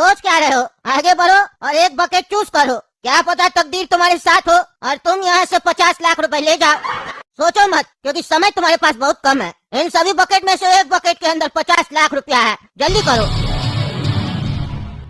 सोच क्या रहे हो? आगे बढ़ो और एक बकेट चूज करो। क्या पता तकदीर तुम्हारे साथ हो और तुम यहाँ से 50 लाख रुपए ले जाओ। सोचो मत, क्योंकि समय तुम्हारे पास बहुत कम है। इन सभी बकेट में से एक बकेट के अंदर 50 लाख रुपया है। जल्दी करो।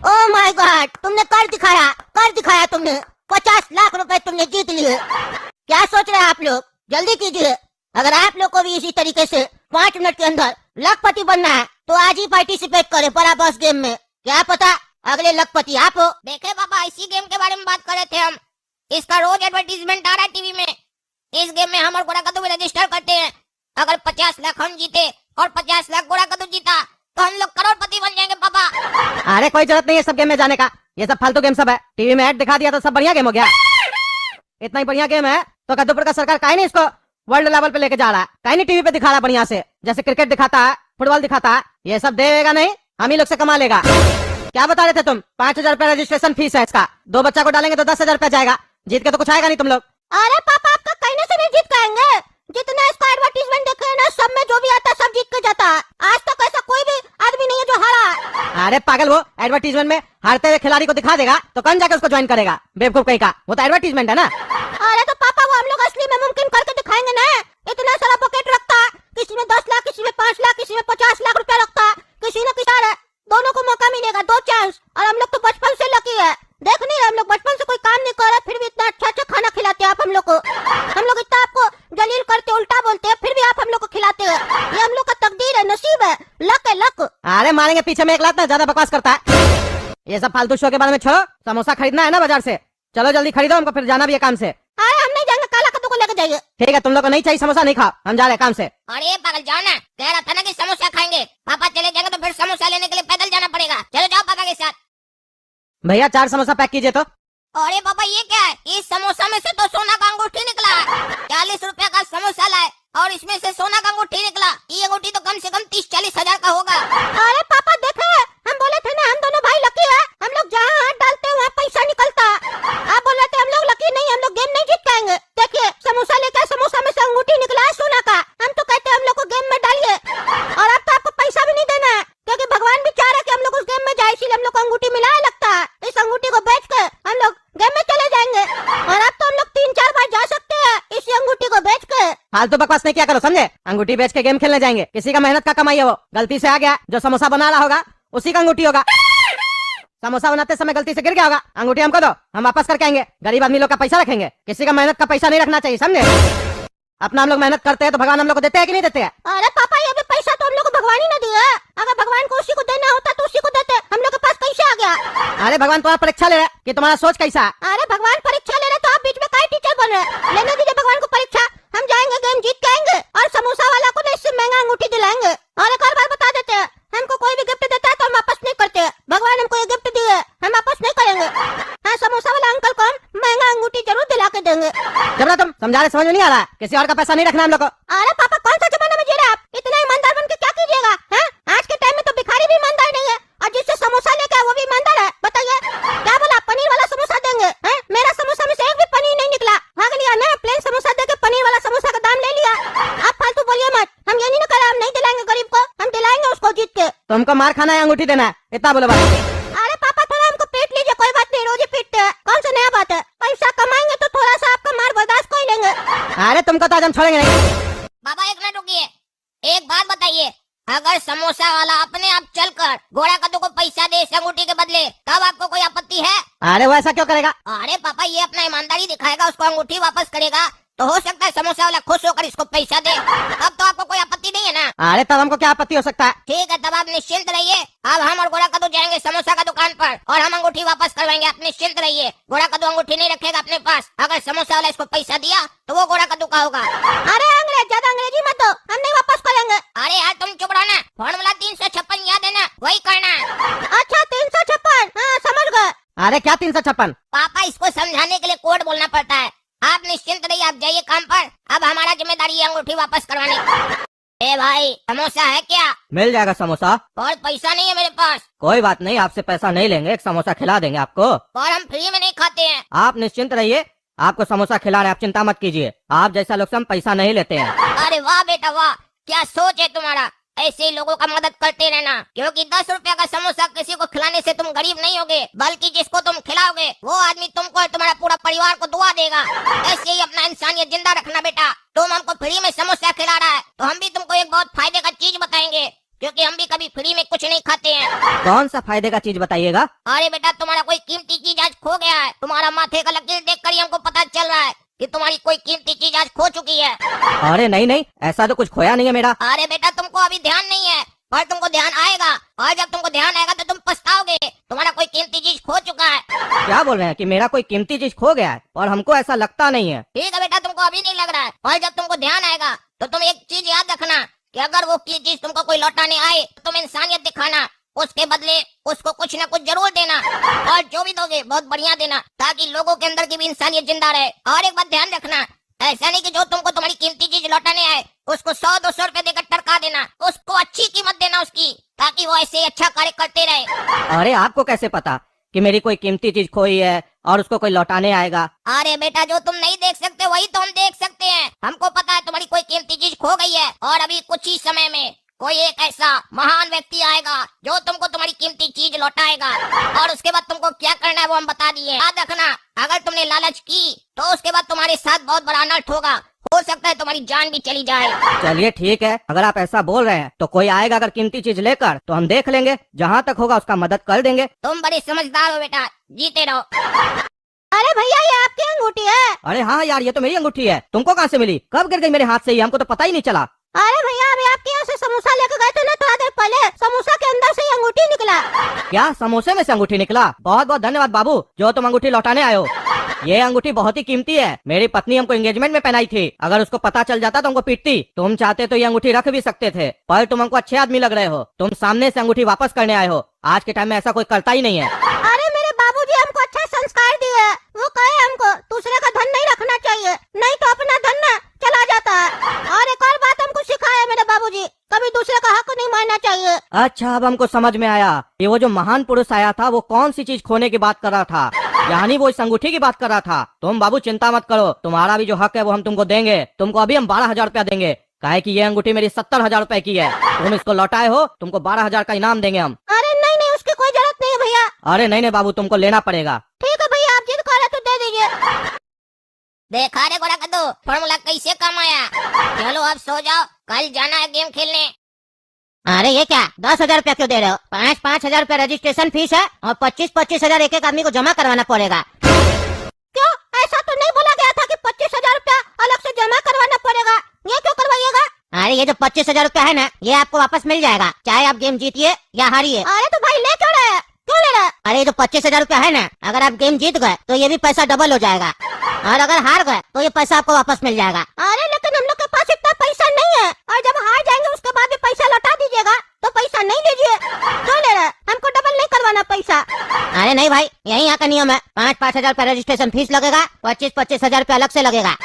ओह माय गॉड, तुमने कर दिखाया तुमने। 50 लाख रुपए तुमने जीत लिए। क्या सोच रहे हैं आप लोग? जल्दी कीजिए। अगर आप लोग को भी इसी तरीके से 5 मिनट के अंदर लखपति बनना है तो आज ही पार्टिसिपेट करें पराबस गेम में। क्या पता अगले लखपति आप हो। देखे पापा, इसी गेम के बारे में बात कर रहे थे हम। इसका रोज एडवर्टीजमेंट आ रहा है टीवी में। इस गेम में हम और गोरा कद्दू भी रजिस्टर करते हैं। अगर 50 लाख हम जीते और 50 लाख गोरा कद्दू जीता तो हम लोग करोड़पति बन जाएंगे पापा। अरे कोई जरूरत नहीं है सब गेम में जाने का। ये सब फालतू गेम सब है। टीवी में ऐड दिखा दिया तो सब बढ़िया गेम हो गया। इतना ही बढ़िया गेम है तो कद्दूपुर का सरकार काहे नहीं इसको वर्ल्ड लेवल पे लेके जा रहा है? काहे नहीं टीवी पे दिखा रहा बढ़िया से? जैसे क्रिकेट दिखाता है, फुटबॉल दिखाता है, ये सब देगा नहीं, हम ही लोग से कमा लेगा। क्या बता रहे थे तुम? 5,000 रुपया रजिस्ट्रेशन फीस है इसका। 2 बच्चा को डालेंगे तो 10,000 रुपया जाएगा। जीत के तो कुछ आएगा नहीं तुम लोग। अरे पापा, आपका कहने से नहीं जीत पाएंगे। जितना इसका एडवर्टीजमेंट देखे हैं ना, सब में जो भी आता है सब जीत के जाता है। आज तक ऐसा कोई भी आदमी नहीं है जो हारा है। अरे पागल, वो एडवर्टीजमेंट में हारते हुए खिलाड़ी को दिखा देगा तो कौन जाके उसको ज्वाइन करेगा? बेवकूफ कहीं का, वो तो एडवर्टीजमेंट है ना। अरे तो पापा, वो हम लोग असली में मुमकिन करके दिखाएंगे ना। इतना सारा बकेट रखता है, किसी में 10 लाख, किसी में 5 लाख, किसी में 50 लाख रुपया रखता है। किसी न किसी दोनों को मौका मिलेगा, 2 चांस। और हम लोग तो बचपन से लकी है। देख नहीं रहे, हम लोग बचपन से कोई काम नहीं कर रहे, फिर भी इतना अच्छा अच्छा खाना खिलाते हैं आप हम लोग को। हम लोग इतना आपको जलील करते, उल्टा बोलते हैं, फिर भी आप हम लोग को खिलाते हैं। ये हम लोग का तकदीर है, नसीब है, लक है, लक। अरे मारेंगे पीछे में एक लात ना, ज्यादा बकवास करता है। ये सब फालतू शो के बारे में छोड़ो। समोसा खरीदना है ना बाजार से, चलो जल्दी खरीदो, हमको फिर जाना भी है काम से। अरे हम नहीं जाएंगे, काला कद्दू को लेके जाइए। ठीक है, तुम लोग को नहीं चाहिए समोसा, नहीं खाओ, हम जा रहे हैं काम से। अरे पागल, जाओ ना। कह रहा था ना कि समोसा खाएंगे। पापा चले जाएंगे तो फिर समोसा लेने के लिए पैदल जाना पड़ेगा। चलो जाओ पापा के साथ। भैया 4 समोसा पैक कीजिए तो। अरे पापा, ये क्या है? इस समोसा में से तो सोना का अंगूठी निकला। 40 रुपया का समोसा लाए और इसमें से सोना का अंगूठी निकला। ये अंगूठी तो कम से कम 30-40 हजार का होगा। अरे पापा देखे, हम बोले थे ना हम दोनों भाई लकी है। हम लोग जहाँ हाथ डालते हैं वहाँ पैसा निकलता है। आप बोल रहे थे हम लोग लकी नहीं, हम लोग गेम नहीं जीत पाएंगे। देखिए समोसा लेकर, समोसा में से अंगूठी निकला है सोना का। हम तो कहते हैं हम लोग को गेम में डालिए। और अब तो आपको पैसा भी नहीं देना है, क्योंकि भगवान भी चाह रहा है कि हम लोग उस गेम में जाए, इसीलिए हम लोग को अंगूठी मिला है। लगता है इस अंगूठी को बेच के हम लोग गेम में चले जाएंगे। और अब तो हम लोग 3-4 बार जा सकते हैं इसी अंगूठी को बेच के। फालतू बकवास नहीं किया करो, समझे? अंगूठी बेच के गेम खेलने जाएंगे, किसी का मेहनत का कमाई है वो। गलती से आ गया, जो समोसा बना रहा होगा उसी का अंगूठी होगा। समोसा बनाते समय गलती से गिर गया होगा, अंगूठी हमको दो, हम वापस करके आएंगे। गरीब आदमी लोग का पैसा रखेंगे, किसी का मेहनत का पैसा नहीं रखना चाहिए, समझे? अपना हम लोग मेहनत करते हैं तो भगवान हम लोग को देते हैं कि नहीं देते हैं? अरे पापा, ये भी पैसा तो हम लोग को भगवान ही न दिया। अगर भगवान को उसी को देना होता तो उसी को देते। हम लोग के पास कैसे आ गया? अरे भगवान तुम्हारा परीक्षा ले रहा है कि तुम्हारा सोच कैसा है। अरे भगवान परीक्षा ले रहे तो आप बीच में काहे टीचर बन रहे? लेने दीजिए भगवान को परीक्षा। हम जाएंगे, गेम जीत के आएंगे और समोसा वाला को इससे महंगा अंगूठी दिलाएंगे। और एक और बार बता देते हैं, हमको कोई भी गिफ्ट देता है तो हम वापस नहीं करते। भगवान हमको ये गिफ्ट दिए, हम वापस नहीं करेंगे। हाँ, समोसा वाला अंकल को हम महंगा अंगूठी जरूर दिला के देंगे। जब तुम समझा रहे, समझ में नहीं आ रहा है? किसी और का पैसा नहीं रखना हम लोग को। अरे पापा, कौन सा जमाना में जी रहे आप? इतना ईमानदार बन के क्या कीजिएगा? आज के टाइम में तो भिखारी भी ईमानदार नहीं है, और जिससे समोसा लेके आए वो भी ईमानदार है। बताइए क्या बोला? पनीर वाला समोसा देंगे? मेरा समोसा में से एक भी पनीर नहीं निकला। भाग लिया ना, प्लेन समोसा देके पनीर वाला समोसा का दाम ले लिया। आप फालतू बोलिए मत। हम ये नहीं कह रहे हम नहीं दिलाएंगे गरीब को, हम दिलाएंगे उसको जीत के। तुमको मार खाना है, अंगूठी देना है, इतना बोलो बस। अरे पापा, थोड़ा हमको पीट लीजिए, कोई बात नहीं, रोज ही पीटते हैं। कौन सा नया बात है? पैसा कमाएंगे तो थोड़ा सा आपका मार बर्दाश्त कर लेंगे। अरे तुमको तो आज हम छोड़ेंगे नहीं। बाबा एक मिनट रुकिए, एक बात बताइए। अगर समोसा वाला अपने आप चलकर गोरा कद्दू को पैसा दे इस अंगूठी के बदले, तब आपको कोई आपत्ति है? अरे वो ऐसा क्यों करेगा? अरे पापा, ये अपना ईमानदारी दिखाएगा, उसको अंगूठी वापस करेगा तो हो सकता है समोसा वाला खुश होकर इसको पैसा दे। तब तो आपको कोई आपत्ति नहीं है ना? अरे तब हमको क्या आपत्ति हो सकता है? ठीक है, तब आप निश्चिंत रहिए। अब हम और गोरा कद्दू जाएंगे समोसा का दुकान पर और हम अंगूठी वापस करवाएंगे। आप निश्चिंत रहिए, गोरा कद्दू अंगूठी नहीं रखेगा अपने पास। अगर समोसा वाला इसको पैसा दिया तो वो गोरा कद्दू का होगा। अरे अंग्रेज, ज्यादा अंग्रेजी मत दो, हम नहीं वापस करेंगे। अरे यार तुम चुप रहो ना। फॉर्मूला 356 याद है ना, वही करना है। अच्छा 356, हाँ समझ गए। अरे क्या 356? पापा, इसको समझाने के लिए कोड बोलना पड़ता है। आप निश्चिंत रहिए, आप जाइए काम पर। अब हमारा जिम्मेदारी है अंगूठी वापस करवाने की। ए भाई, समोसा है क्या? मिल जाएगा समोसा। और पैसा नहीं है मेरे पास। कोई बात नहीं, आपसे पैसा नहीं लेंगे, एक समोसा खिला देंगे आपको। और हम फ्री में नहीं खाते हैं। आप निश्चिंत रहिए, आपको समोसा खिला रहे, आप चिंता मत कीजिए। आप जैसा लोग से हम पैसा नहीं लेते हैं। अरे वाह बेटा वाह, क्या सोच है तुम्हारा। ऐसे ही लोगों का मदद करते रहना, क्योंकि 10 रुपया का समोसा किसी को खिलाने से तुम गरीब नहीं होगे, बल्कि जिसको तुम खिलाओगे वो आदमी तुमको और तुम्हारा पूरा परिवार को दुआ देगा। ऐसे ही अपना इंसानियत जिंदा रखना बेटा। तुम हमको फ्री में समोसा खिला रहा है तो हम भी तुमको एक बहुत फायदे का चीज बताएंगे, क्योंकि हम भी कभी फ्री में कुछ नहीं खाते हैं। कौन सा फायदे का चीज बताइएगा? अरे बेटा, तुम्हारा कोई कीमती चीज आज खो गया है। तुम्हारा माथे का लकीर देखकर ही हमको पता चल रहा है कि तुम्हारी कोई कीमती चीज आज खो चुकी है। अरे नहीं नहीं, ऐसा तो कुछ खोया नहीं है मेरा। अरे बेटा, तुमको अभी ध्यान नहीं है, पर तुमको ध्यान आएगा, और जब तुमको ध्यान आएगा तो तुम पछताओगे। तुम्हारा कोई कीमती चीज खो चुका है। क्या बोल रहे हैं कि मेरा कोई कीमती चीज खो गया है? और हमको ऐसा लगता नहीं है। ठीक है बेटा, तुमको अभी नहीं लग रहा है, और जब तुमको ध्यान आएगा तो तुम एक चीज याद रखना कि अगर वो चीज तुमको कोई लौटाने आए तो तुम इंसानियत दिखाना, उसके बदले उसको कुछ न कुछ जरूर देना, और जो भी दोगे बहुत बढ़िया देना, ताकि लोगों के अंदर की भी इंसानियत जिंदा रहे। और एक बात ध्यान रखना, ऐसा नहीं कि जो तुमको तुम्हारी कीमती चीज लौटाने आए उसको 100-200 रुपए देकर टरका देना। उसको अच्छी कीमत देना उसकी, ताकि वो ऐसे ही अच्छा कार्य करते रहे। अरे आपको कैसे पता कि मेरी कोई कीमती चीज खोई है और उसको कोई लौटाने आएगा? अरे बेटा, जो तुम नहीं देख सकते वही तो हम देख सकते हैं। हमको पता है तुम्हारी कोई कीमती चीज खो गई है, और अभी कुछ ही समय में कोई एक ऐसा महान व्यक्ति आएगा जो तुमको तुम्हारी कीमती चीज लौटाएगा, और उसके बाद तुमको क्या करना है वो हम बता दिए। याद रखना, अगर तुमने लालच की तो उसके बाद तुम्हारे साथ बहुत बड़ा अनर्थ होगा। हो सकता है तुम्हारी जान भी चली जाए। चलिए ठीक है, अगर आप ऐसा बोल रहे हैं तो कोई आएगा अगर कीमती चीज लेकर तो हम देख लेंगे, जहाँ तक होगा उसका मदद कर देंगे। तुम बड़े समझदार हो बेटा, जीते रहो। अरे भैया, ये आपकी अंगूठी है। अरे हाँ यार, ये तो मेरी अंगूठी है। तुमको कहाँ से मिली? कब गिर गई मेरे हाथ से? ही हमको तो पता ही नहीं चला। अरे भैया, अभी आपके यहाँ से समोसा लेकर गए थे ना थोड़ा देर पहले, समोसा के अंदर से ही अंगूठी निकला। क्या समोसे में से अंगूठी निकला? बहुत बहुत धन्यवाद बाबू, जो तुम अंगूठी लौटाने आए हो। ये अंगूठी बहुत ही कीमती है। मेरी पत्नी हमको एंगेजमेंट में पहनाई थी। अगर उसको पता चल जाता तो हमको पीटती। तुम चाहते तो ये अंगूठी रख भी सकते थे, पर तुम हमको अच्छे आदमी लग रहे हो। तुम सामने से अंगूठी वापस करने आए हो। आज के टाइम में ऐसा कोई करता ही नहीं है। अरे मेरे बाबूजी हमको अच्छा संस्कार दिए। वो कहे हमको दूसरे का धन नहीं रखना चाहिए, नहीं तो अपना धन ना चला जाता है। और एक और बात हमको सिखाया मेरे बाबूजी, कभी दूसरे का हक नहीं मानना चाहिए। अच्छा, अब हमको समझ में आया। ये वो जो महान पुरुष आया था वो कौन सी चीज खोने की बात कर रहा था, यानी वो इस अंगूठी की बात कर रहा था। तुम बाबू चिंता मत करो, तुम्हारा भी जो हक है वो हम तुमको देंगे। तुमको अभी हम 12,000 रुपया देंगे, काहे कि ये अंगूठी मेरी 70,000 रुपए की है। तुम इसको लौटाए हो, तुमको 12,000 का इनाम देंगे हम। अरे नहीं नहीं, उसकी कोई जरूरत नहीं है भैया। अरे नहीं नहीं बाबू, तुमको लेना पड़ेगा। ठीक है भैया, आप जिद कर रहे तो दे दीजिए। देखा रे गोरा कद्दू, फॉर्मूला कैसे काम आया। चलो अब सो जाओ, कल जाना है गेम खेलने। अरे ये क्या 10,000 रुपया क्यों दे रहे हो? 5,000 रुपया रजिस्ट्रेशन फीस है और 25,000 एक एक आदमी को जमा करवाना पड़ेगा। क्यों? ऐसा तो नहीं बोला गया था कि 25,000 रुपया अलग से जमा करवाना पड़ेगा। ये क्यों करवाइएगा? अरे ये जो 25,000 रुपया है ना, ये आपको वापस मिल जाएगा, चाहे आप गेम जीतिए या हारिए। अरे तो भाई ले क्यों रहे हैं? क्यों ले रहे हैं? अरे ये जो 25,000 रुपया है ना, अगर आप गेम जीत गए तो ये भी पैसा डबल हो जाएगा, और अगर हार गए तो ये पैसा आपको वापस मिल जाएगा। अरे लेकिन हम लोग के पास इतना पैसा नहीं है, और जब हार जाएंगे उसके बाद भी पैसा लौटा दीजिएगा, तो पैसा नहीं लीजिए। क्यों ले रहे हैं? हमको डबल नहीं करवाना पैसा। अरे नहीं भाई, यही यहाँ का नियम है। 5,000 रुपया रजिस्ट्रेशन फीस लगेगा, 25,000 रुपया अलग से लगेगा।